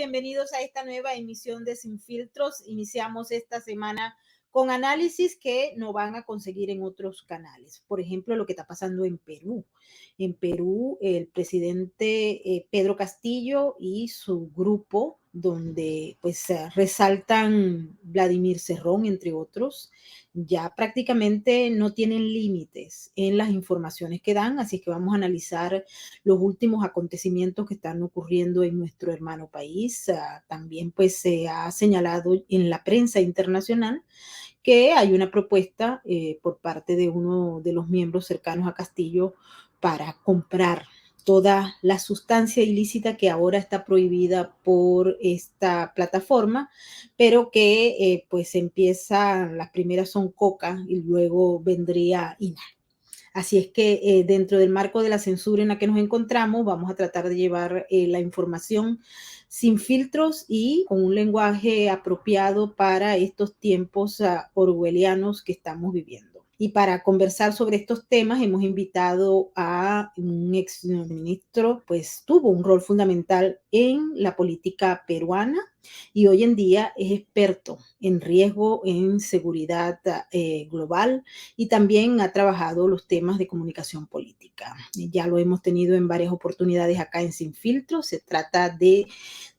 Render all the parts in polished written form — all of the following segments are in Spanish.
bienvenidos a esta nueva emisión de Sin Filtros. Iniciamos esta semana con análisis que no van a conseguir en otros canales. Por ejemplo, lo que está pasando en Perú. En Perú, el presidente Pedro Castillo y su grupo, donde pues resaltan Vladimir Cerrón, entre otros, ya prácticamente no tienen límites en las informaciones que dan, así que vamos a analizar los últimos acontecimientos que están ocurriendo en nuestro hermano país. También pues se ha señalado en la prensa internacional que hay una propuesta por parte de uno de los miembros cercanos a Castillo para comprar toda la sustancia ilícita que ahora está prohibida por esta plataforma, pero que pues las primeras son coca y luego vendría INA. Así es que dentro del marco de la censura en la que nos encontramos, vamos a tratar de llevar la información sin filtros y con un lenguaje apropiado para estos tiempos orwellianos que estamos viviendo. Y para conversar sobre estos temas hemos invitado a un exministro, pues tuvo un rol fundamental en la política peruana y hoy en día es experto en riesgo, en seguridad global y también ha trabajado los temas de comunicación política. Ya lo hemos tenido en varias oportunidades acá en Sin Filtro. Se trata de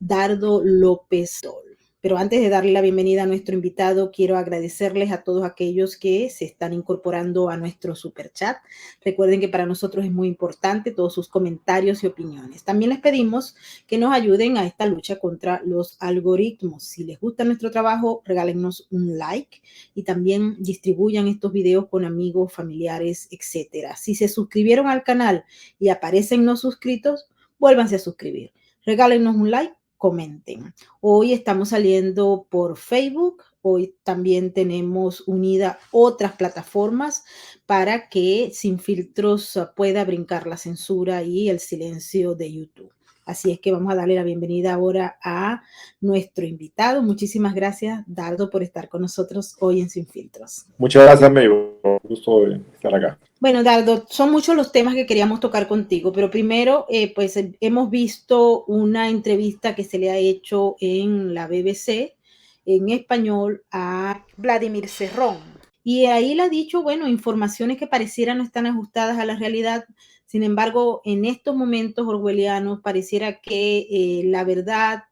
Dardo López Dol. Pero antes de darle la bienvenida a nuestro invitado, quiero agradecerles a todos aquellos que se están incorporando a nuestro superchat. Recuerden que para nosotros es muy importante todos sus comentarios y opiniones. También les pedimos que nos ayuden a esta lucha contra los algoritmos. Si les gusta nuestro trabajo, regálennos un like y también distribuyan estos videos con amigos, familiares, etcétera. Si se suscribieron al canal y aparecen no suscritos, vuélvanse a suscribir. Regálennos un like. Comenten. Hoy estamos saliendo por Facebook, hoy también tenemos unida otras plataformas para que Sin Filtros pueda brincar la censura y el silencio de YouTube. Así es que vamos a darle la bienvenida ahora a nuestro invitado. Muchísimas gracias, Dardo, por estar con nosotros hoy en Sin Filtros. Muchas gracias, amigo. Gusto de estar acá. Bueno, Dardo, son muchos los temas que queríamos tocar contigo, pero primero, pues hemos visto una entrevista que se le ha hecho en la BBC en español a Vladimir Cerrón. Y ahí le ha dicho, bueno, informaciones que parecieran no están ajustadas a la realidad. Sin embargo, en estos momentos orwellianos pareciera que la verdad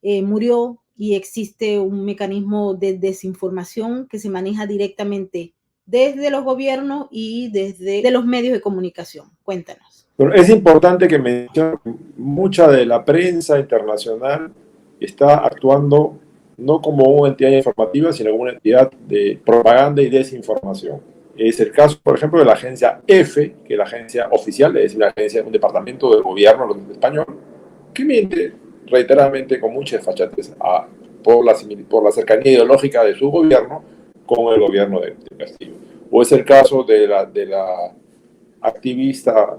murió y existe un mecanismo de desinformación que se maneja directamente desde los gobiernos y desde los medios de comunicación. Cuéntanos. Pero es importante que mencionen que mucha de la prensa internacional está actuando no como una entidad informativa, sino como una entidad de propaganda y desinformación. Es el caso, por ejemplo, de la agencia EFE, que es la agencia oficial, es decir, la agencia de un departamento del gobierno español, que miente reiteradamente con mucha desfachatez por la cercanía ideológica de su gobierno con el gobierno de Castillo. O es el caso de la activista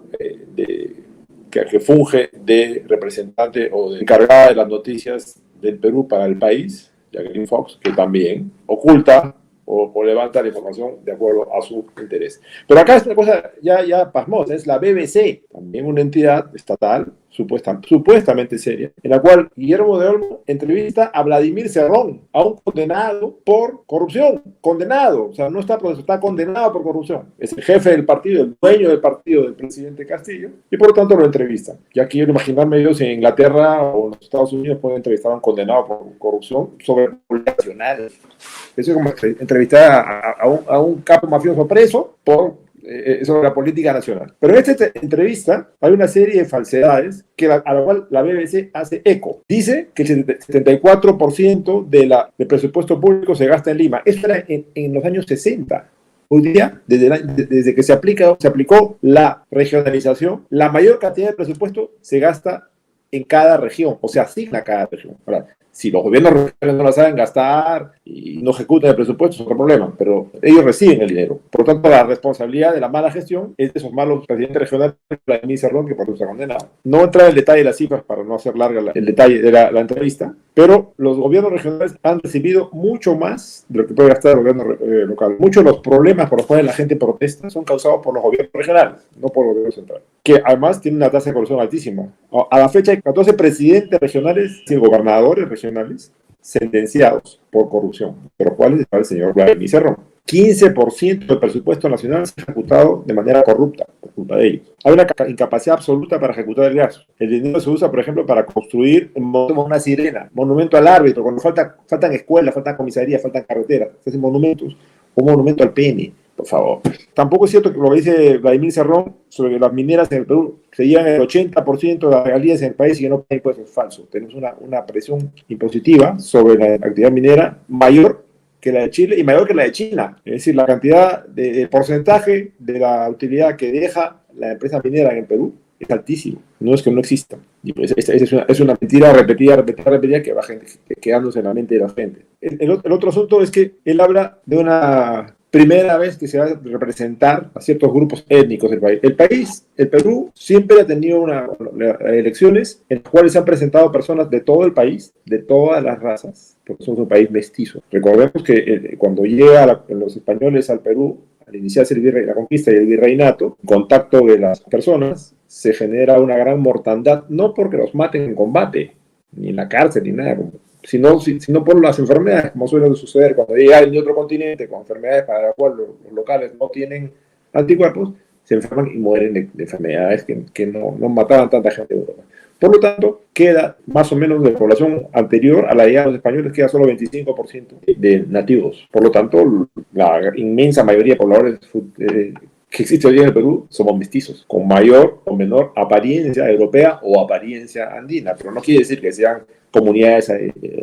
que funge de representante o de encargada de las noticias del Perú para el país, Jacqueline Fox, que también oculta o levanta la información de acuerdo a su interés. Pero acá es una cosa ya pasmosa, es la BBC, también una entidad estatal, supuestamente seria, en la cual Guillermo de Olmo entrevista a Vladimir Cerrón, a un condenado por corrupción, condenado, o sea, no está procesado, está condenado por corrupción. Es el jefe del partido, el dueño del partido del presidente Castillo, y por lo tanto lo entrevista. Ya quiero imaginarme yo si en Inglaterra o en los Estados Unidos pueden entrevistar a un condenado por corrupción sobre nacional. Eso es como entrevistar a un capo mafioso preso sobre la política nacional. Pero en esta entrevista hay una serie de falsedades a la cual la BBC hace eco. Dice que el 74% del presupuesto público se gasta en Lima. Eso era en los años 60. Hoy día, desde que se aplicó la regionalización, la mayor cantidad de presupuesto se gasta en cada región, o se asigna a cada región. Ahora, Si los gobiernos regionales no la saben gastar y no ejecutan el presupuesto, es otro problema, pero ellos reciben el dinero. Por lo tanto, la responsabilidad de la mala gestión es de esos malos presidentes regionales, Vladimir Cerrón, que por eso se ha condenado. No entrar en el detalle de las cifras para no hacer larga el detalle de la entrevista, pero los gobiernos regionales han recibido mucho más de lo que puede gastar el gobierno local. Muchos de los problemas por los cuales la gente protesta son causados por los gobiernos regionales, no por el gobierno central, que además tienen una tasa de corrupción altísima. A la fecha hay 14 presidentes regionales y gobernadores regionales sentenciados por corrupción, de los cuales está el señor Vladimir Cerrón. 15% del presupuesto nacional se ha ejecutado de manera corrupta, por culpa de ellos. Hay una incapacidad absoluta para ejecutar el gasto. El dinero se usa, por ejemplo, para construir una sirena, monumento al árbitro, cuando faltan escuelas, faltan comisarías, faltan carreteras, se hacen monumentos, un monumento al PN, por favor. Tampoco es cierto que lo que dice Vladimir Cerrón sobre las mineras en el Perú, se llevan el 80% de las regalías en el país y que no pagan impuestos. Es falso. Tenemos una presión impositiva sobre la actividad minera mayor que la de Chile y mayor que la de China. Es decir, la cantidad de porcentaje de la utilidad que deja la empresa minera en el Perú es altísimo. No es que no exista. Y pues es una mentira repetida que va quedándose en la mente de la gente. El otro asunto es que él habla de una primera vez que se va a representar a ciertos grupos étnicos del país. El Perú, siempre ha tenido elecciones en las cuales se han presentado personas de todo el país, de todas las razas, porque somos un país mestizo. Recordemos que cuando llegan los españoles al Perú, al iniciarse la conquista y el virreinato, en contacto de las personas, se genera una gran mortandad, no porque los maten en combate, ni en la cárcel, ni nada, sino por las enfermedades, como suele suceder cuando llegan de otro continente con enfermedades para las cuales los locales no tienen anticuerpos, se enferman y mueren de enfermedades que no mataban tanta gente de Europa. Por lo tanto, queda más o menos de población anterior a la llegada de los españoles, queda solo 25% de nativos. Por lo tanto, la inmensa mayoría de pobladores que existe hoy en el Perú somos mestizos, con mayor o menor apariencia europea o apariencia andina, pero no quiere decir que sean comunidades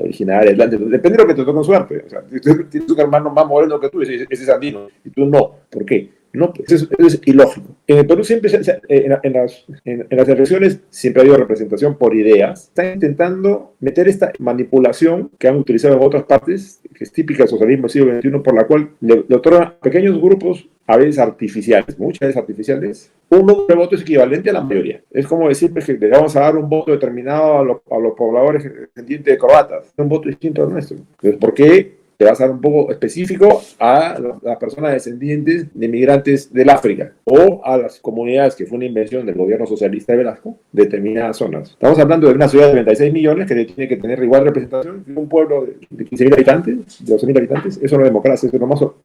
originarias, depende de lo que te toque en suerte. O sea, tienes un hermano más moreno que tú, ese es andino, y tú no. ¿Por qué? No, pues eso es ilógico. En el Perú siempre, en las elecciones, siempre ha habido representación por ideas. Están intentando meter esta manipulación que han utilizado en otras partes, que es típica del socialismo del siglo XXI, por la cual le otorgan a pequeños grupos, a veces artificiales, muchas veces artificiales, un número de votos equivalente a la mayoría. Es como decir que le vamos a dar un voto determinado a los pobladores descendientes de croatas, un voto distinto al nuestro. Entonces, ¿por qué te vas a dar un poco específico a las personas descendientes de migrantes del África o a las comunidades que fue una invención del gobierno socialista de Velasco, de determinadas zonas? Estamos hablando de una ciudad de 36 millones que tiene que tener igual representación que un pueblo de 15.000 habitantes, de 12.000 habitantes. Eso no es democracia, eso es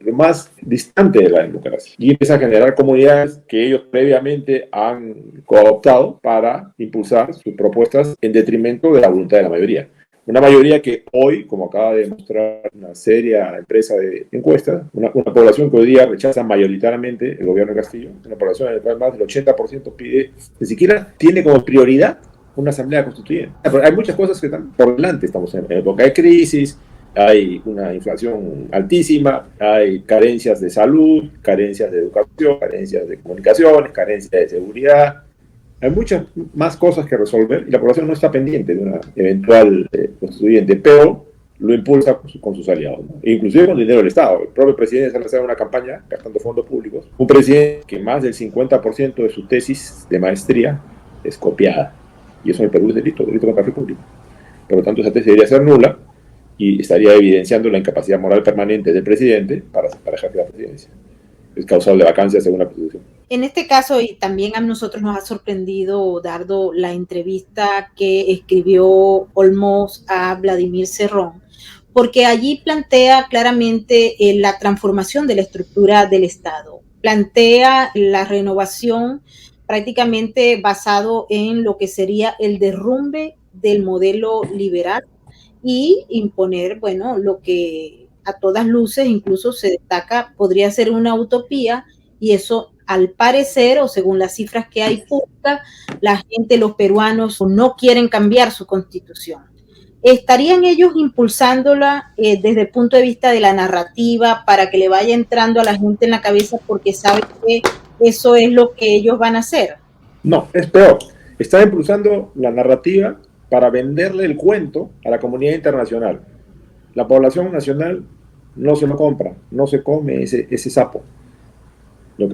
lo más distante de la democracia. Y empieza a generar comunidades que ellos previamente han cooptado para impulsar sus propuestas en detrimento de la voluntad de la mayoría. Una mayoría que hoy, como acaba de demostrar una seria empresa de encuestas, una población que hoy día rechaza mayoritariamente el gobierno de Castillo, una población en la cual más del 80% pide, ni siquiera tiene como prioridad una asamblea constituyente. Pero hay muchas cosas que están por delante, estamos en época de crisis, hay una inflación altísima, hay carencias de salud, carencias de educación, carencias de comunicaciones, carencias de seguridad. Hay muchas más cosas que resolver y la población no está pendiente de una eventual constituyente, pero lo impulsa con sus aliados, ¿no? Inclusive con dinero del Estado. El propio presidente sale a hacer una campaña gastando fondos públicos. Un presidente que más del 50% de su tesis de maestría es copiada. Y eso en el Perú es delito contra la República. Por lo tanto, esa tesis debería ser nula y estaría evidenciando la incapacidad moral permanente del presidente para ejercer la presidencia. Es causal de vacancia según la Constitución. En este caso, y también a nosotros nos ha sorprendido, Dardo, la entrevista que escribió Olmos a Vladimir Cerrón, porque allí plantea claramente la transformación de la estructura del Estado, plantea la renovación prácticamente basado en lo que sería el derrumbe del modelo liberal y imponer, bueno, lo que a todas luces incluso se destaca, podría ser una utopía, y eso al parecer, o según las cifras que hay públicas, la gente, los peruanos, no quieren cambiar su constitución. ¿Estarían ellos impulsándola desde el punto de vista de la narrativa para que le vaya entrando a la gente en la cabeza porque saben que eso es lo que ellos van a hacer? No, es peor. Están impulsando la narrativa para venderle el cuento a la comunidad internacional. La población nacional no se lo compra, no se come ese sapo. Lo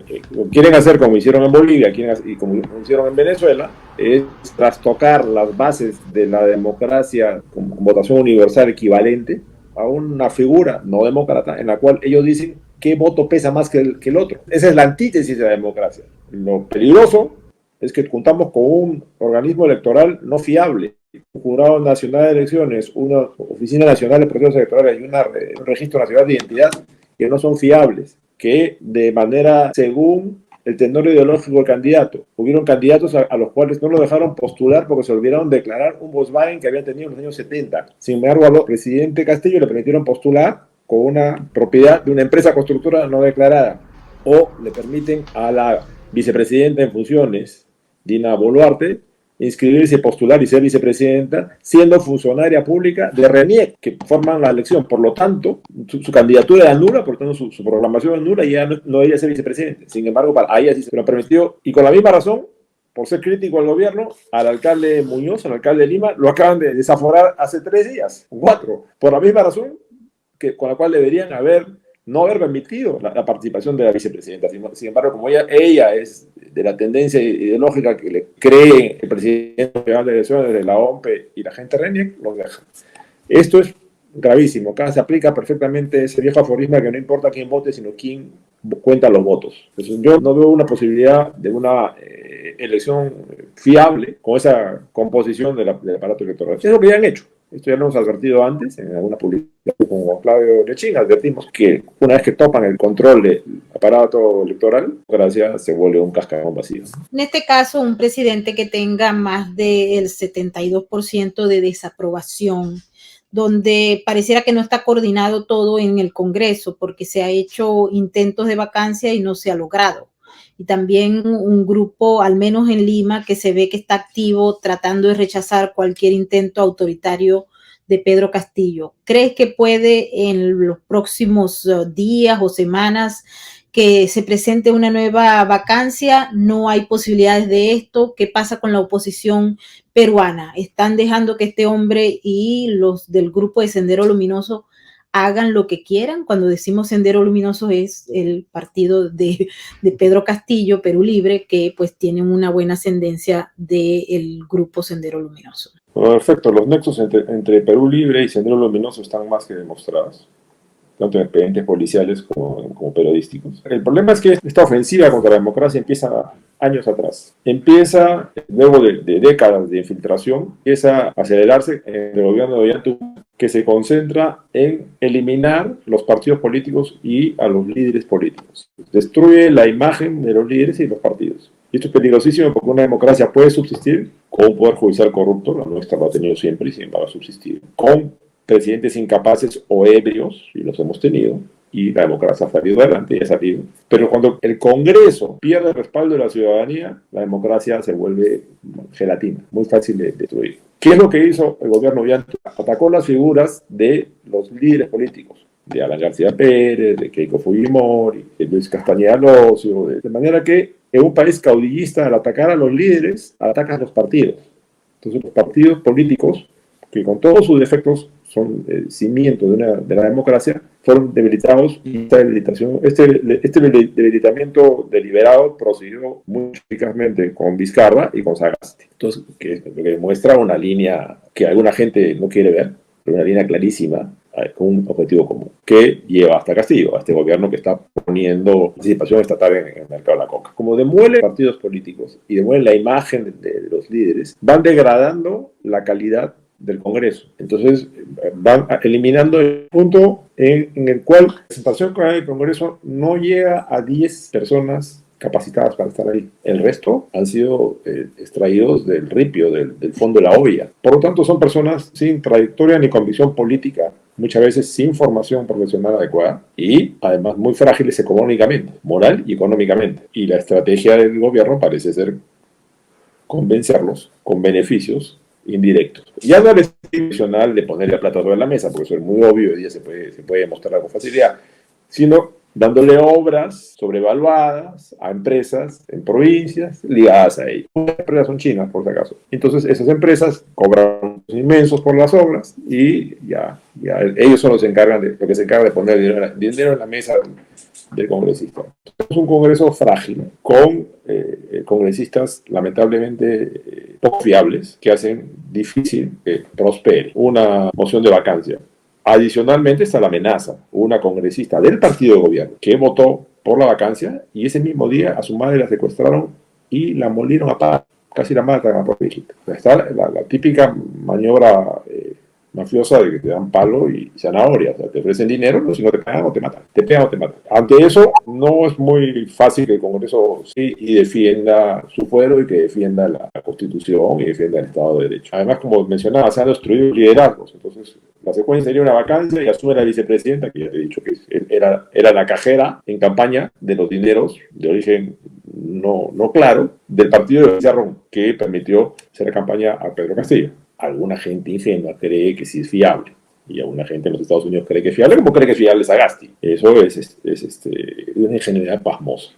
quieren hacer como hicieron en Bolivia y como hicieron en Venezuela, es trastocar las bases de la democracia con votación universal equivalente a una figura no demócrata en la cual ellos dicen qué voto pesa más que el otro. Esa es la antítesis de la democracia. Lo peligroso es que contamos con un organismo electoral no fiable, un Jurado Nacional de Elecciones, una Oficina Nacional de Procesos Electorales y un Registro Nacional de Identidad que no son fiables, que de manera según el tenor ideológico del candidato. Hubieron candidatos a los cuales no lo dejaron postular porque se olvidaron declarar un Volkswagen que habían tenido en los años 70. Sin embargo, al presidente Castillo le permitieron postular con una propiedad de una empresa constructora no declarada. O le permiten a la vicepresidenta en funciones, Dina Boluarte, inscribirse, postular y ser vicepresidenta, siendo funcionaria pública de RENIEC, que forman la elección. Por lo tanto, su candidatura era nula, por lo tanto su programación es nula y ella no debía ser vicepresidente. Sin embargo, a ella sí se lo permitió, y con la misma razón, por ser crítico al gobierno, al alcalde Muñoz, al alcalde de Lima, lo acaban de desaforar hace 3 días, 4, por la misma razón con la cual deberían no haber permitido la participación de la vicepresidenta. Sin embargo, como ella es de la tendencia ideológica que le cree el presidente de elecciones de la OMPE y la gente RENIEC, los deja. Esto es gravísimo. Acá se aplica perfectamente ese viejo aforismo que no importa quién vote, sino quién cuenta los votos. Entonces, yo no veo una posibilidad de una elección fiable con esa composición del aparato electoral. Es lo que ya han hecho. Esto ya lo hemos advertido antes en alguna publicación con Juan Claudio Lechín. Advertimos que una vez que topan el control del aparato electoral, gracias, se vuelve un cascarón vacío. En este caso, un presidente que tenga más del 72% de desaprobación, donde pareciera que no está coordinado todo en el Congreso, porque se ha hecho intentos de vacancia y no se ha logrado. Y también un grupo, al menos en Lima, que se ve que está activo tratando de rechazar cualquier intento autoritario de Pedro Castillo. ¿Crees que puede en los próximos días o semanas que se presente una nueva vacancia? ¿No hay posibilidades de esto? ¿Qué pasa con la oposición peruana? ¿Están dejando que este hombre y los del grupo de Sendero Luminoso hagan lo que quieran? Cuando decimos Sendero Luminoso es el partido de Pedro Castillo, Perú Libre, que pues tienen una buena ascendencia del grupo Sendero Luminoso. Perfecto, los nexos entre Perú Libre y Sendero Luminoso están más que demostrados, tanto en expedientes policiales como periodísticos. El problema es que esta ofensiva contra la democracia empieza años atrás. Empieza, luego de décadas de infiltración, empieza a acelerarse en el gobierno de Ollanta, que se concentra en eliminar los partidos políticos y a los líderes políticos. Destruye la imagen de los líderes y los partidos. Y esto es peligrosísimo porque una democracia puede subsistir con un poder judicial corrupto, la nuestra lo ha tenido siempre y siempre va a subsistir, con presidentes incapaces o ebrios, y los hemos tenido, y la democracia ha salido adelante y ha salido. Pero cuando el Congreso pierde el respaldo de la ciudadanía, la democracia se vuelve gelatina, muy fácil de destruir. ¿Qué es lo que hizo el gobierno Ollanta? Atacó las figuras de los líderes políticos, de Alan García Pérez, de Keiko Fujimori, de Luis Castañeda Locio, de manera que en un país caudillista, al atacar a los líderes, atacas a los partidos. Entonces los partidos políticos, que con todos sus defectos son cimientos de la democracia, fueron debilitados, y este debilitamiento deliberado procedió muy eficazmente con Vizcarra y con Sagasti. Entonces, que demuestra una línea que alguna gente no quiere ver, pero una línea clarísima, con un objetivo común, que lleva hasta Castillo, a este gobierno que está poniendo participación estatal en el mercado de la coca. Como demuele partidos políticos y demuele la imagen de los líderes, van degradando la calidad del Congreso. Entonces van eliminando el punto en el cual la representación del Congreso no llega a 10 personas capacitadas para estar ahí. El resto han sido extraídos del ripio, del fondo de la olla. Por lo tanto, son personas sin trayectoria ni convicción política, muchas veces sin formación profesional adecuada y además muy frágiles económicamente, moral y económicamente. Y la estrategia del gobierno parece ser convencerlos con beneficios indirectos. Ya no es intencional de ponerle plata sobre la mesa, porque eso es muy obvio y ya se puede demostrar con facilidad, sino dándole obras sobrevaluadas a empresas en provincias ligadas a ellos. Las empresas son chinas, por si acaso. Entonces, esas empresas cobran inmensos por las obras y ya ellos son los que se encargan de poner dinero en la mesa del congresista. Es un congreso frágil, con congresistas lamentablemente poco fiables, que hacen difícil que prospere una moción de vacancia. Adicionalmente está la amenaza. Una congresista del partido de gobierno que votó por la vacancia y ese mismo día a su madre la secuestraron y la molieron a paz. Casi la matan a por viejita. Está la típica maniobra mafiosa de que te dan palo y zanahoria. O sea, te ofrecen dinero, si no te pagan o te matan. Te pegan o te matan. Ante eso, no es muy fácil que el Congreso sí y defienda su fuero y que defienda la Constitución y defienda el Estado de Derecho. Además, como mencionaba, se han destruido liderazgos. Entonces, la secuencia sería una vacancia y asume la vicepresidenta, que ya te he dicho que era la cajera en campaña de los dineros de origen no claro del partido de Pizarro, que permitió hacer campaña a Pedro Castillo. Alguna gente ingenua cree que sí es fiable y alguna gente en los Estados Unidos cree que es fiable, como cree que es fiable Sagasti. Eso es una ingenuidad pasmosa,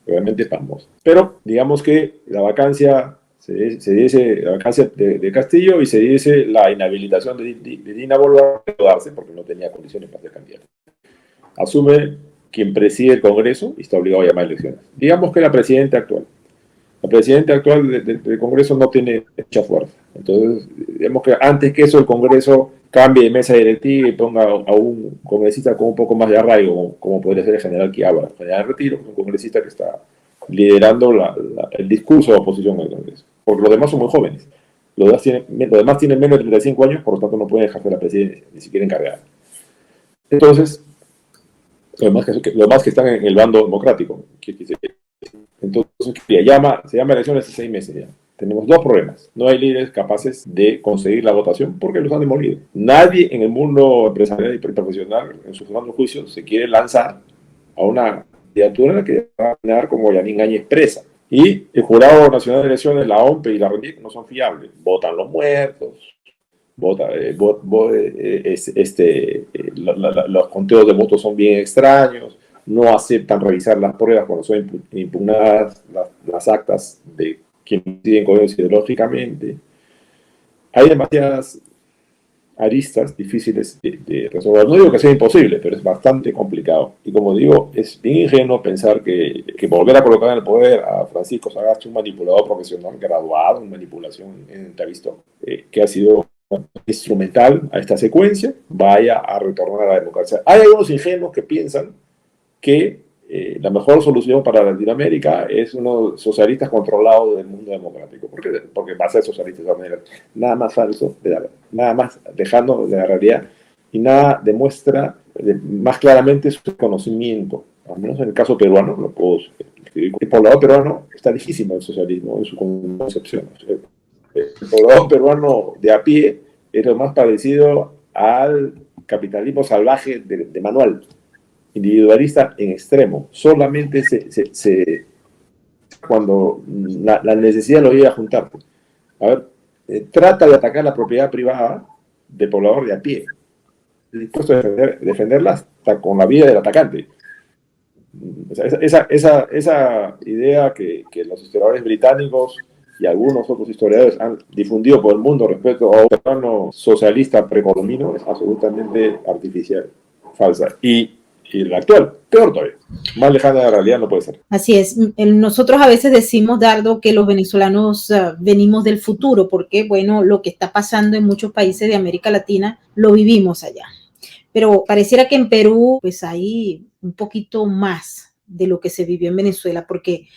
realmente pasmosa. Pero digamos que la vacancia se dice la vacancia de Castillo y se dice la inhabilitación de Dina Boluarte de darse porque no tenía condiciones para ser candidato. Asume quien preside el Congreso y está obligado a llamar a elecciones. Digamos que la presidenta actual. La presidenta actual del Congreso no tiene mucha fuerza. Entonces, digamos que antes que eso el Congreso cambie de mesa directiva y ponga a un congresista con un poco más de arraigo, como podría ser el general Quiabra, el general Retiro, un congresista que está liderando el discurso de oposición al Congreso. Porque los demás son muy jóvenes. Los demás tienen menos de 35 años, por lo tanto no pueden ejercer la presidencia, ni siquiera encargar. Entonces, los demás que están en el bando democrático. Entonces, se llama elecciones de 6 meses ya. Tenemos dos problemas. No hay líderes capaces de conseguir la votación porque los han demolido. Nadie en el mundo empresarial y profesional, en su sano juicio, se quiere lanzar a una candidatura que va a ganar como Yanín Áñez presa. Y el Jurado Nacional de Elecciones, la OMPE y la RENIEC no son fiables. Votan los muertos, los conteos de votos son bien extraños, no aceptan revisar las pruebas cuando son impugnadas las actas de quienes deciden con ellos ideológicamente. Hay demasiadas aristas difíciles de resolver. No digo que sea imposible, pero es bastante complicado. Y como digo, es bien ingenuo pensar que volver a colocar en el poder a Francisco Sagasti, un manipulador profesional graduado en manipulación en Tavistock, que ha sido instrumental a esta secuencia, vaya a retornar a la democracia. Hay algunos ingenuos que piensan que la mejor solución para Latinoamérica es unos socialistas controlados del mundo democrático, porque va a ser socialista de manera. Nada más falso, nada más lejano de la realidad y nada demuestra más claramente su conocimiento, al menos en el caso peruano, lo puedo escribir. El poblador peruano está lejísimo del socialismo en su concepción. El poblador peruano de a pie es lo más parecido al capitalismo salvaje de manual, individualista en extremo. Solamente cuando la necesidad lo llega a juntar. A ver, trata de atacar la propiedad privada del poblador de a pie, dispuesto a defenderla hasta con la vida del atacante. O sea, esa idea que los historiadores británicos y algunos otros historiadores han difundido por el mundo respecto a un peruano socialista precolombino es absolutamente artificial, falsa. Y la actual, peor todavía, más lejana de la realidad no puede ser. Así es. Nosotros a veces decimos, Dardo, que los venezolanos venimos del futuro, porque, bueno, lo que está pasando en muchos países de América Latina lo vivimos allá. Pero pareciera que en Perú, pues hay un poquito más de lo que se vivió en Venezuela, porque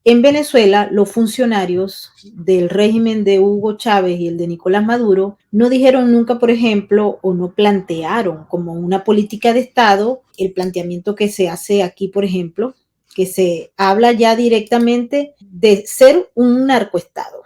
en Venezuela los funcionarios del régimen de Hugo Chávez y el de Nicolás Maduro no dijeron nunca, por ejemplo, o no plantearon como una política de Estado el planteamiento que se hace aquí, por ejemplo, que se habla ya directamente de ser un narcoestado.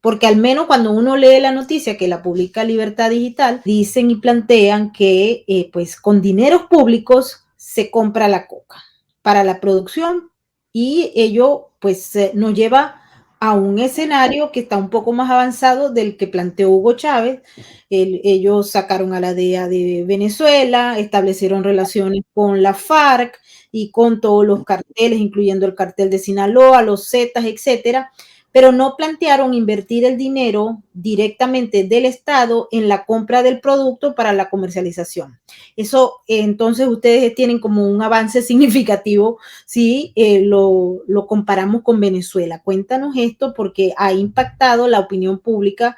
Porque al menos cuando uno lee la noticia que la publica Libertad Digital, dicen y plantean que pues con dineros públicos se compra la coca para la producción y ello pues nos lleva a un escenario que está un poco más avanzado del que planteó Hugo Chávez. Ellos sacaron a la DEA de Venezuela, establecieron relaciones con la FARC, y con todos los carteles, incluyendo el cartel de Sinaloa, los Zetas, etcétera, pero no plantearon invertir el dinero directamente del Estado en la compra del producto para la comercialización. Eso, entonces, ustedes tienen como un avance significativo si lo comparamos con Venezuela. Cuéntanos esto porque ha impactado la opinión pública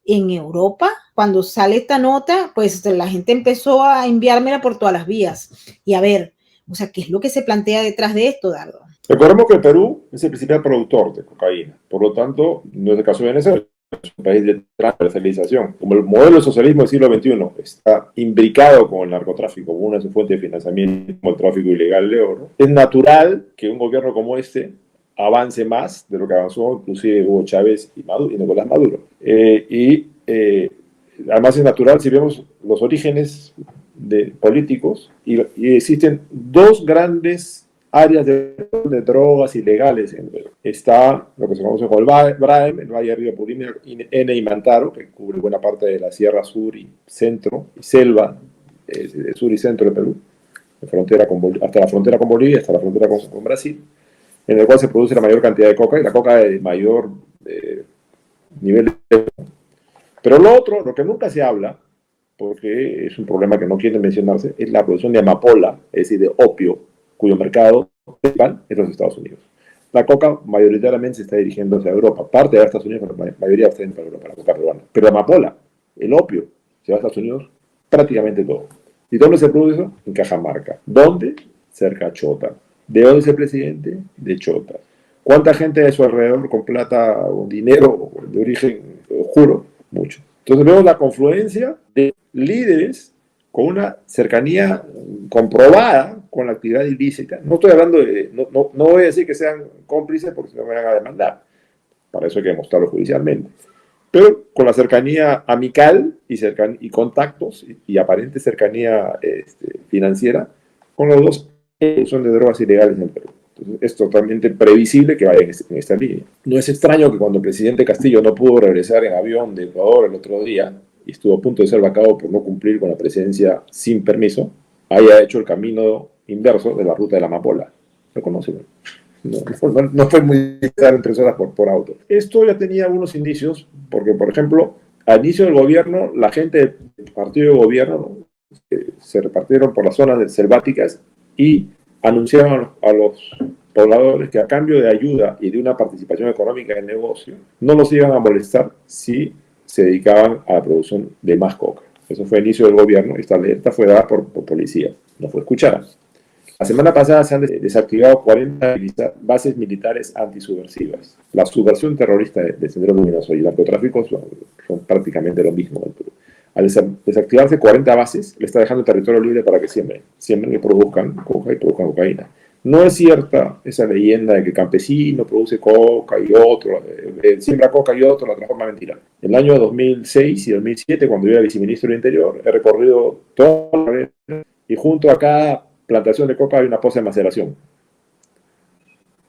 en Europa. Cuando sale esta nota, pues la gente empezó a enviármela por todas las vías. Y a ver, o sea, ¿qué es lo que se plantea detrás de esto, Dardo? Recordemos que el Perú es el principal productor de cocaína, por lo tanto, no es el caso de Venezuela, es un país de transversalización. Como el modelo de socialismo del siglo XXI está imbricado con el narcotráfico, como una de sus fuentes de financiamiento, como el tráfico ilegal de oro, es natural que un gobierno como este avance más de lo que avanzó inclusive Hugo Chávez y Nicolás Maduro. Además es natural si vemos los orígenes políticos y existen dos grandes áreas de drogas ilegales. Está lo que se conoce como el BRAEM, el Valle de Río Purímac, N y Mantaro, que cubre buena parte de la Sierra Sur y Centro, y selva del sur y centro de Perú, hasta la frontera con Bolivia, hasta la frontera con Brasil, en el cual se produce la mayor cantidad de coca y la coca de mayor nivel de... Pero lo que nunca se habla, porque es un problema que no quieren mencionarse, es la producción de amapola, es decir, de opio, cuyo mercado principal es los Estados Unidos. La coca mayoritariamente se está dirigiendo hacia Europa, parte de Estados Unidos, pero la mayoría está en Europa, la coca peruana. Pero la amapola, el opio, se va a Estados Unidos prácticamente todo. ¿Y dónde se produce eso? En Cajamarca. ¿Dónde? Cerca a Chota. ¿De dónde es el presidente? De Chota. ¿Cuánta gente de su alrededor con plata o dinero de origen oscuro? Mucho. Entonces vemos la confluencia de líderes con una cercanía comprobada con la actividad ilícita. No estoy hablando de, no voy a decir que sean cómplices porque se me van a demandar. Para eso hay que demostrarlo judicialmente. Pero con la cercanía amical y contactos y aparente cercanía financiera con los dos que son de drogas ilegales en el Perú. Entonces, es totalmente previsible que vaya en esta línea. No es extraño que cuando el presidente Castillo no pudo regresar en avión de Ecuador el otro día y estuvo a punto de ser vacado por no cumplir con la presidencia sin permiso, haya hecho el camino inverso de la ruta de la amapola. ¿Lo conocen? No fue muy claro en 3 horas por auto. Esto ya tenía algunos indicios, porque, por ejemplo, al inicio del gobierno, la gente del partido de gobierno se repartieron por las zonas selváticas y anunciaron a los pobladores que a cambio de ayuda y de una participación económica en el negocio, no los iban a molestar si se dedicaban a la producción de más coca. Eso fue el inicio del gobierno. Esta alerta fue dada por policía, no fue escuchada. La semana pasada se han desactivado 40 bases militares antisubversivas. La subversión terrorista de Sendero Luminoso y el narcotráfico son prácticamente lo mismo en Perú. Al desactivarse 40 bases, le está dejando el territorio libre para que siembren y produzcan coca y produzcan cocaína. No es cierta esa leyenda de que el campesino produce coca y otro, siembra coca y otro la transforma en mentira. En el año 2006 y 2007, cuando yo era viceministro del Interior, he recorrido toda la vez y junto a cada plantación de coca hay una poza de maceración.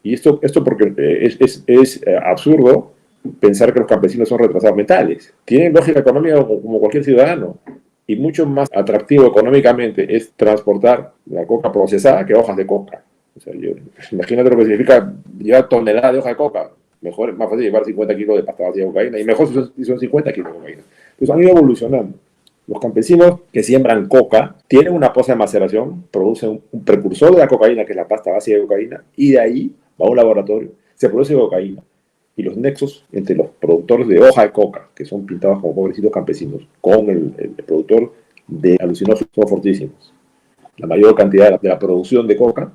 Y esto porque es absurdo pensar que los campesinos son retrasados mentales. Tienen lógica económica como cualquier ciudadano. Y mucho más atractivo económicamente es transportar la coca procesada que hojas de coca. O sea, imagínate lo que significa llevar toneladas de hoja de coca. Mejor, es más fácil llevar 50 kilos de pasta base de cocaína. Y mejor si son 50 kilos de cocaína. Entonces han ido evolucionando. Los campesinos que siembran coca tienen una poza de maceración, producen un precursor de la cocaína, que es la pasta base de cocaína, y de ahí va a un laboratorio, se produce cocaína. Y los nexos entre los productores de hoja de coca, que son pintados como pobrecitos campesinos, con el productor de alucinógenos son fortísimos. La mayor cantidad de la producción de coca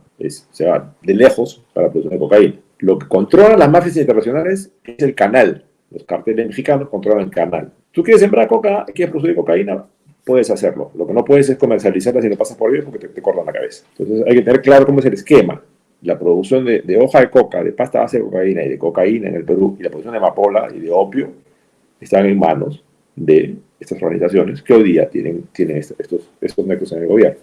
se va de lejos para la producción de cocaína. Lo que controlan las mafias internacionales es el canal. Los carteles mexicanos controlan el canal. Tú quieres sembrar coca, quieres producir cocaína, puedes hacerlo. Lo que no puedes es comercializarla si no pasas por ellos porque te cortan la cabeza. Entonces hay que tener claro cómo es el esquema. La producción de hoja de coca, de pasta base de cocaína y de cocaína en el Perú, y la producción de amapola y de opio, están en manos de estas organizaciones que hoy día tienen estos nexos en el gobierno.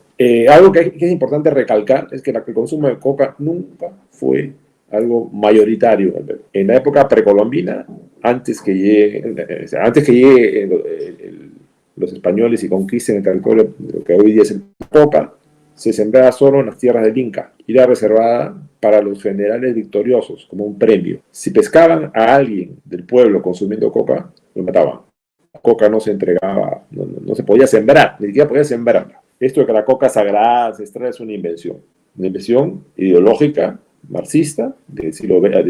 Algo que es importante recalcar es que el consumo de coca nunca fue algo mayoritario. En la época precolombina, antes que lleguen los españoles y conquisten el territorio de lo que hoy día es el coca, se sembraba solo en las tierras del Inca y era reservada para los generales victoriosos como un premio. Si pescaban a alguien del pueblo consumiendo coca, lo mataban. La coca no se entregaba, no se podía sembrar, ni siquiera podía sembrarla. Esto de que la coca sagrada, ancestral, es una invención ideológica, marxista, de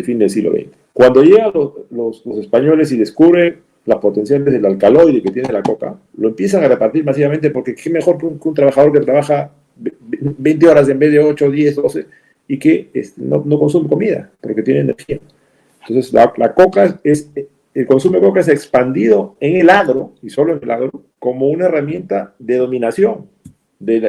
fin del siglo XX. Cuando llegan los españoles y descubren las potenciales del alcaloide que tiene la coca, lo empiezan a repartir masivamente porque qué mejor que un trabajador que trabaja 20 horas en vez de 8, 10, 12 y que no consume comida porque tiene energía. Entonces la coca el consumo de coca se ha expandido en el agro, y solo en el agro, como una herramienta de dominación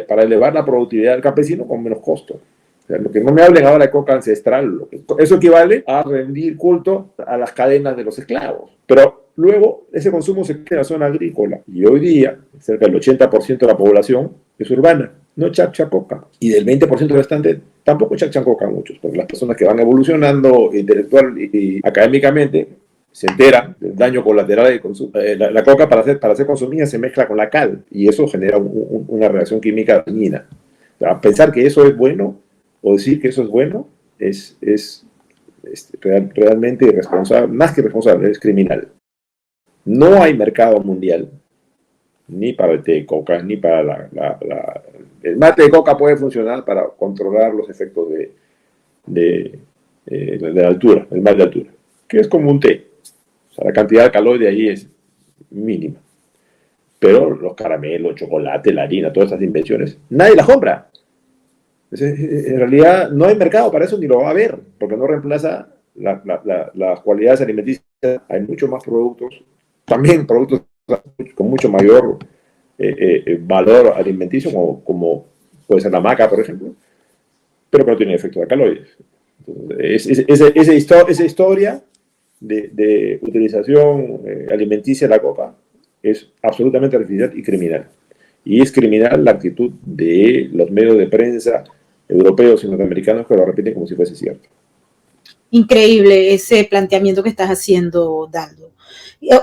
para elevar la productividad del campesino con menos costo. O sea, lo que no me hablen ahora de coca ancestral, eso equivale a rendir culto a las cadenas de los esclavos. Pero luego ese consumo se queda en la zona agrícola y hoy día cerca del 80% de la población es urbana, no chacha coca. Y del 20% restante tampoco chachan coca muchos, porque las personas que van evolucionando intelectual y académicamente se enteran del daño colateral de la coca para ser consumida se mezcla con la cal y eso genera una reacción química dañina. O sea, pensar que eso es bueno o decir que eso es bueno es realmente irresponsable, más que irresponsable, es criminal. No hay mercado mundial ni para el té de coca, ni para el mate de coca puede funcionar para controlar los efectos de la altura, el mal de altura, que es como un té. O sea, la cantidad de alcaloide ahí es mínima. Pero los caramelos, el chocolate, la harina, todas esas invenciones, nadie las compra. En realidad no hay mercado para eso ni lo va a haber, porque no reemplaza las cualidades alimenticias. Hay muchos más productos, también productos con mucho mayor valor alimenticio, como puede ser la maca, por ejemplo, pero que no tiene efecto de alcaloides. Entonces, esa historia de utilización alimenticia de la coca es absolutamente artificial y criminal. Y es criminal la actitud de los medios de prensa europeos y norteamericanos que lo repiten como si fuese cierto. Increíble ese planteamiento que estás haciendo, Daldo.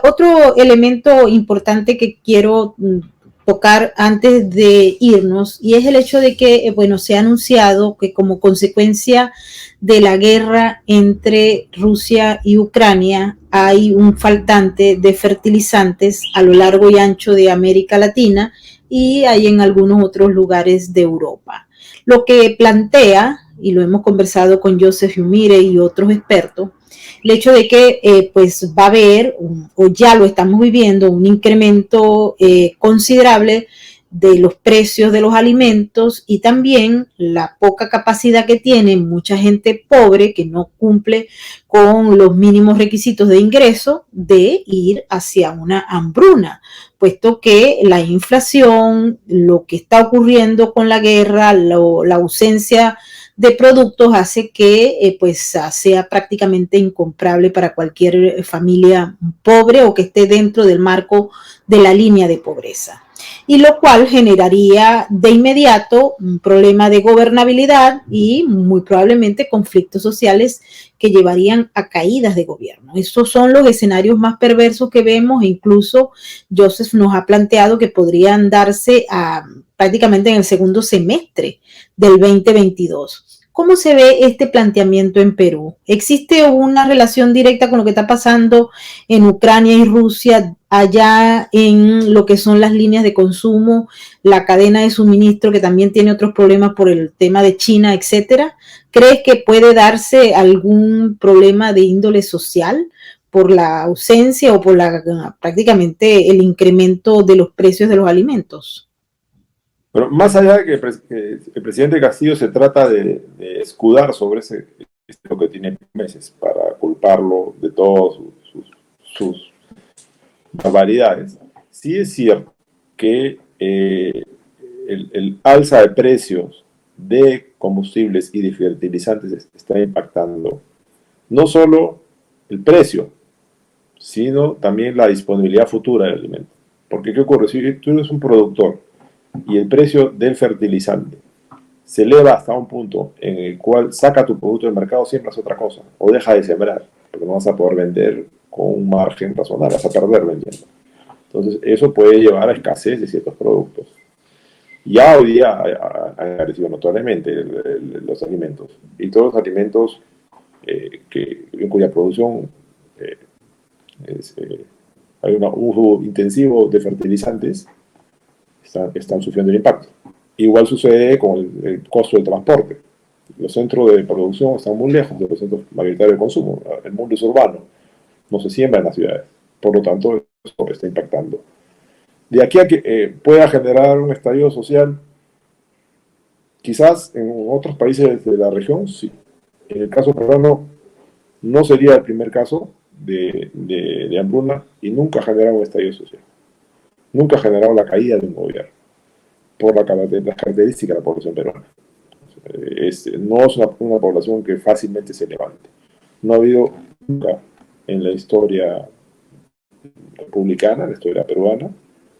Otro elemento importante que quiero tocar antes de irnos, y es el hecho de que, bueno, se ha anunciado que como consecuencia de la guerra entre Rusia y Ucrania hay un faltante de fertilizantes a lo largo y ancho de América Latina y hay en algunos otros lugares de Europa. Lo que plantea, y lo hemos conversado con Joseph Umire y otros expertos, el hecho de que pues va a haber, o ya lo estamos viviendo, un incremento considerable de los precios de los alimentos y también la poca capacidad que tiene mucha gente pobre que no cumple con los mínimos requisitos de ingreso de ir hacia una hambruna, puesto que la inflación, lo que está ocurriendo con la guerra, la ausencia de productos hace que pues sea prácticamente incomprable para cualquier familia pobre o que esté dentro del marco de la línea de pobreza. Y lo cual generaría de inmediato un problema de gobernabilidad y muy probablemente conflictos sociales que llevarían a caídas de gobierno. Esos son los escenarios más perversos que vemos e incluso Joseph nos ha planteado que podrían darse prácticamente en el segundo semestre del 2022. ¿Cómo se ve este planteamiento en Perú? ¿Existe una relación directa con lo que está pasando en Ucrania y Rusia, allá en lo que son las líneas de consumo, la cadena de suministro, que también tiene otros problemas por el tema de China, etcétera? ¿Crees que puede darse algún problema de índole social por la ausencia o por prácticamente el incremento de los precios de los alimentos? Pero más allá de que el presidente Castillo se trata de escudar sobre lo que tiene meses para culparlo de todas sus barbaridades, sí es cierto que el alza de precios de combustibles y de fertilizantes está impactando no solo el precio, sino también la disponibilidad futura del alimento. Porque ¿qué ocurre? Si tú eres un productor y el precio del fertilizante se eleva hasta un punto en el cual saca tu producto del mercado, siembras otra cosa, o deja de sembrar, porque no vas a poder vender con un margen razonable, vas a perder vendiendo. Entonces, eso puede llevar a escasez de ciertos productos. Ya hoy día han encarecido notablemente los alimentos. Y todos los alimentos en cuya producción eh, es, hay un uso intensivo de fertilizantes, están sufriendo el impacto. Igual sucede con el costo del transporte. Los centros de producción están muy lejos de los centros mayoritarios de consumo. El mundo es urbano, no se siembra en las ciudades. Por lo tanto, eso está impactando. De aquí a que pueda generar un estallido social, quizás en otros países de la región, sí. En el caso peruano, no sería el primer caso de hambruna y nunca ha generado un estallido social. Nunca ha generado la caída de un gobierno por las características de la población peruana. No es una población que fácilmente se levante. No ha habido nunca en la historia republicana, en la historia peruana,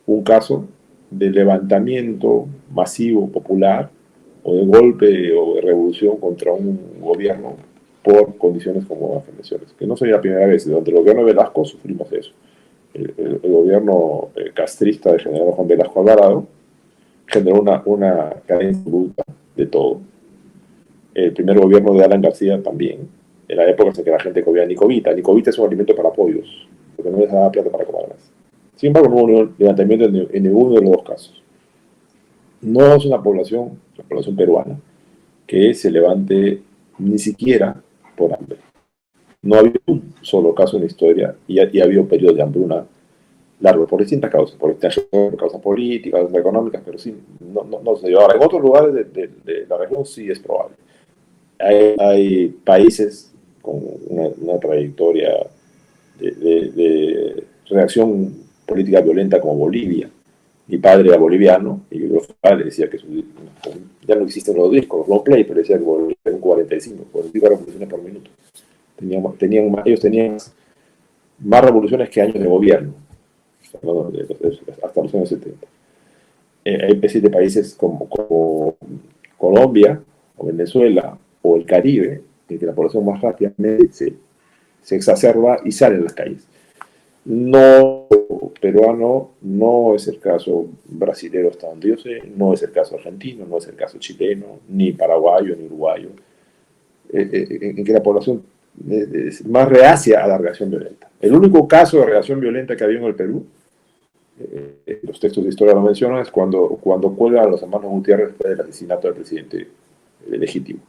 un caso de levantamiento masivo, popular, o de golpe o de revolución contra un gobierno por condiciones como las mencionas. Que no sería la primera vez. Durante el gobierno de Velasco sufrimos eso. El gobierno castrista del general Juan Velasco Alvarado generó una cadencia absoluta de todo. El primer gobierno de Alan García también, en la época en que la gente comía nicovita. Nicovita es un alimento para pollos, porque no les daba plata para comer más. Sin embargo, no hubo levantamiento en ninguno de los dos casos. No es una población, la población peruana, que se levante ni siquiera por hambre. No ha habido un solo caso en la historia y ha habido periodos de hambruna largo por distintas causas, por causas políticas, causas económicas, pero sí, no se dio. Ahora, en otros lugares de la región sí es probable. Hay países con una trayectoria de reacción política violenta como Bolivia. Mi padre era boliviano y yo le decía que ya no existen los discos, los long play, pero decía que Bolivia era un 45 revoluciones por minuto. Ellos tenían más revoluciones que años de gobierno, hasta los años 70. Hay especies de países como Colombia o Venezuela o el Caribe, en que la población más rápidamente se exacerba y sale a las calles. No peruano, no es el caso brasilero hasta donde yo sé, no es el caso argentino, no es el caso chileno, ni paraguayo, ni uruguayo, en que la población es más reacia a la reacción violenta. El único caso de reacción violenta que había en el Perú, los textos de historia lo mencionan, es cuando cuelgan a los hermanos Gutiérrez después del asesinato del presidente legítimo.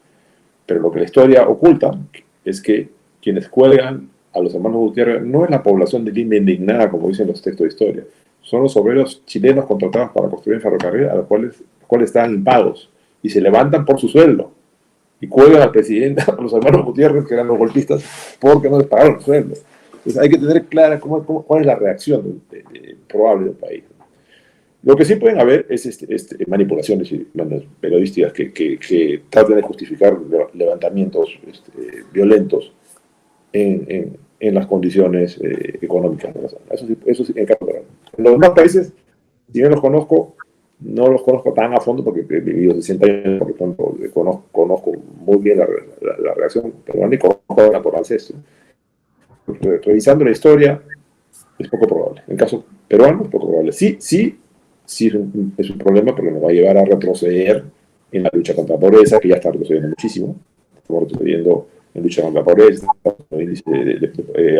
Pero lo que la historia oculta es que quienes cuelgan a los hermanos Gutiérrez no es la población de Lima indignada, como dicen los textos de historia, son los obreros chilenos contratados para construir el ferrocarril, a los cuales estaban impagos y se levantan por su sueldo y cuelgan al presidente, a los hermanos Gutiérrez, que eran los golpistas, porque no les pagaron el sueldo. Entonces hay que tener clara cuál es la reacción probable del país. Lo que sí pueden haber es manipulaciones periodísticas que traten de justificar levantamientos violentos en las condiciones económicas de la zona. Eso sí, en el caso peruano. En los demás países, si bien los conozco, no los conozco tan a fondo porque he vivido 60 años, por lo tanto conozco muy bien la reacción peruana y conozco la por ancestro. Revisando la historia, es poco probable. En el caso peruano, es poco probable. Sí es un problema porque nos va a llevar a retroceder en la lucha contra la pobreza, que ya está retrocediendo muchísimo. Estamos retrocediendo en lucha contra la pobreza,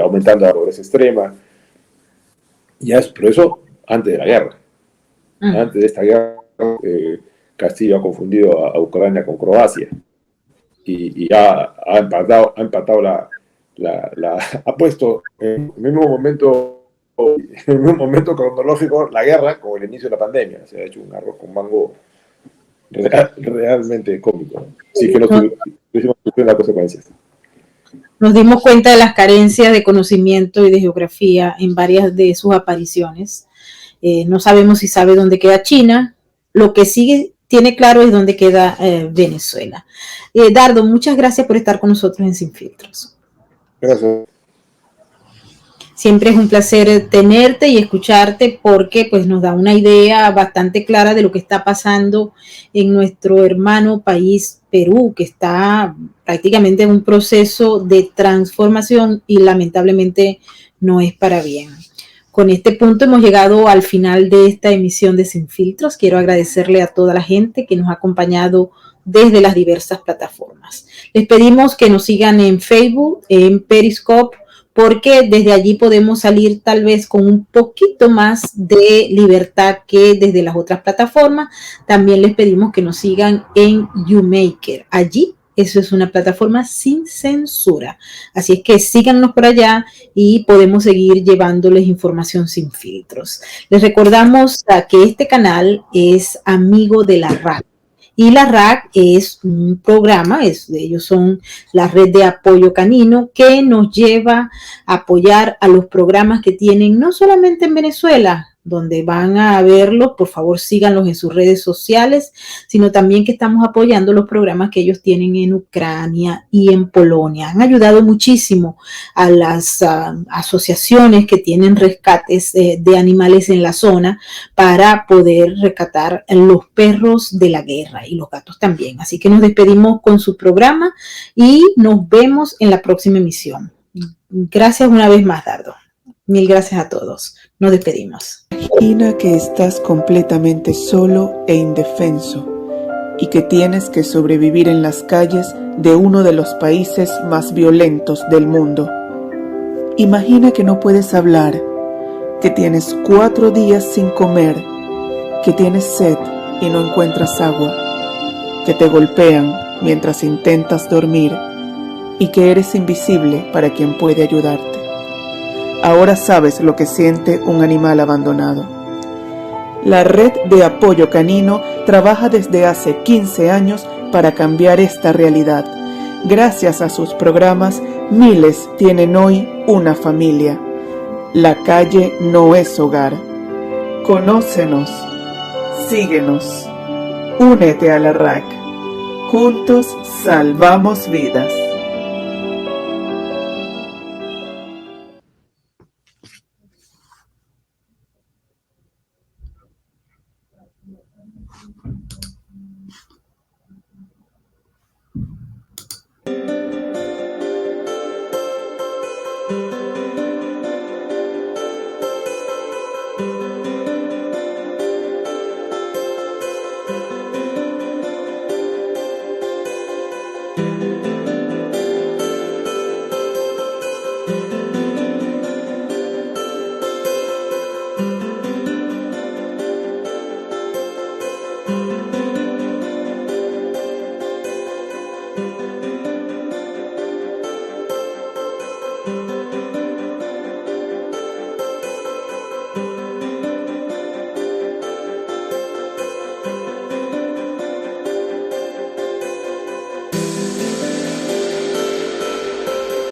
aumentando la pobreza extrema. Pero eso antes de la guerra. Antes de esta guerra, Castillo ha confundido a Ucrania con Croacia y ha empatado ha puesto en el mismo momento cronológico la guerra con el inicio de la pandemia. Se ha hecho un arroz con mango realmente cómico. Sí que no tuvimos las consecuencias. Nos dimos cuenta de las carencias de conocimiento y de geografía en varias de sus apariciones. No sabemos si sabe dónde queda China. Lo que sí tiene claro es dónde queda Venezuela. Dardo, muchas gracias por estar con nosotros en Sin Filtros. Gracias. Siempre es un placer tenerte y escucharte porque pues, nos da una idea bastante clara de lo que está pasando en nuestro hermano país Perú, que está prácticamente en un proceso de transformación y lamentablemente no es para bien. Con este punto hemos llegado al final de esta emisión de Sin Filtros. Quiero agradecerle a toda la gente que nos ha acompañado desde las diversas plataformas. Les pedimos que nos sigan en Facebook, en Periscope, porque desde allí podemos salir tal vez con un poquito más de libertad que desde las otras plataformas. También les pedimos que nos sigan en YouMaker. Allí eso es una plataforma sin censura. Así es que síganos por allá y podemos seguir llevándoles información sin filtros. Les recordamos que este canal es amigo de la RAC. Y la RAC es un programa, ellos son la red de apoyo canino que nos lleva a apoyar a los programas que tienen no solamente en Venezuela, donde van a verlos, por favor síganlos en sus redes sociales, sino también que estamos apoyando los programas que ellos tienen en Ucrania y en Polonia. Han ayudado muchísimo a las asociaciones que tienen rescates de animales en la zona para poder rescatar los perros de la guerra y los gatos también. Así que nos despedimos con su programa y nos vemos en la próxima emisión. Gracias una vez más, Dardo. Mil gracias a todos. Nos despedimos. Imagina que estás completamente solo e indefenso y que tienes que sobrevivir en las calles de uno de los países más violentos del mundo. Imagina que no puedes hablar, que tienes 4 días sin comer, que tienes sed y no encuentras agua, que te golpean mientras intentas dormir y que eres invisible para quien puede ayudarte. Ahora sabes lo que siente un animal abandonado. La red de apoyo canino trabaja desde hace 15 años para cambiar esta realidad. Gracias a sus programas, miles tienen hoy una familia. La calle no es hogar. Conócenos, síguenos, únete a la RAC. Juntos salvamos vidas.